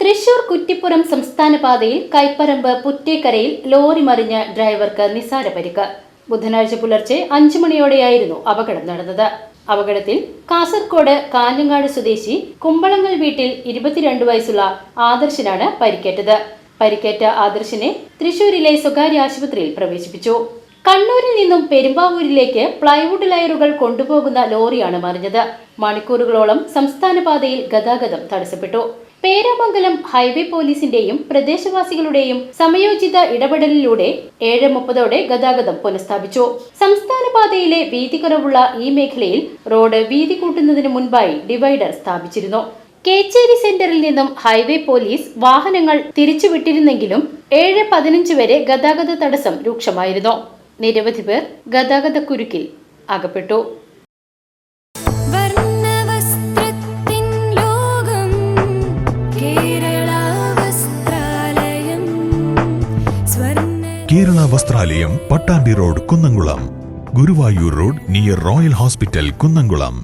തൃശൂർ കുറ്റിപ്പുറം സംസ്ഥാന പാതയിൽ കൈപ്പറമ്പ് പുറ്റേക്കരയിൽ ലോറി മറിഞ്ഞ ഡ്രൈവർക്ക് നിസാര പരിക്ക്. ബുധനാഴ്ച പുലർച്ചെ 5 മണിയോടെയായിരുന്നു അപകടം നടന്നത്. അപകടത്തിൽ കാസർകോട് കാഞ്ഞങ്ങാട് സ്വദേശി കുമ്പളങ്ങൽ വീട്ടിൽ 22 വയസ്സുള്ള ആദർശനാണ് പരിക്കേറ്റത്. പരിക്കേറ്റ ആദർശിനെ തൃശൂരിലെ സ്വകാര്യ ആശുപത്രിയിൽ പ്രവേശിപ്പിച്ചു. കണ്ണൂരിൽ നിന്നും പെരുമ്പാവൂരിലേക്ക് പ്ലൈവുഡ് ലയറുകൾ കൊണ്ടുപോകുന്ന ലോറിയാണ് മറിഞ്ഞത്. മണിക്കൂറുകളോളം സംസ്ഥാന പാതയിൽ ഗതാഗതം തടസ്സപ്പെട്ടു. പേരാമംഗലം ഹൈവേ പോലീസിന്റെയും പ്രദേശവാസികളുടെയും സമയോചിത ഇടപെടലിലൂടെ 7:30ഓടെ ഗതാഗതം പുനഃസ്ഥാപിച്ചു. സംസ്ഥാന പാതയിലെ വീതി കുറവുള്ള ഈ മേഖലയിൽ റോഡ് വീതി കൂട്ടുന്നതിന് മുൻപായി ഡിവൈഡർ സ്ഥാപിച്ചിരുന്നു. കേച്ചേരി സെന്ററിൽ നിന്നും ഹൈവേ പോലീസ് വാഹനങ്ങൾ തിരിച്ചുവിട്ടിരുന്നെങ്കിലും 7:15 വരെ ഗതാഗത തടസ്സം രൂക്ഷമായിരുന്നു. നിരവധി പേർ ഗതാഗതക്കുരുക്കിൽ അകപ്പെട്ടു. Kerala Vasthralayam, Pattambi road, Kunnamkulam. Guruvayur road near Royal Hospital, Kunnamkulam.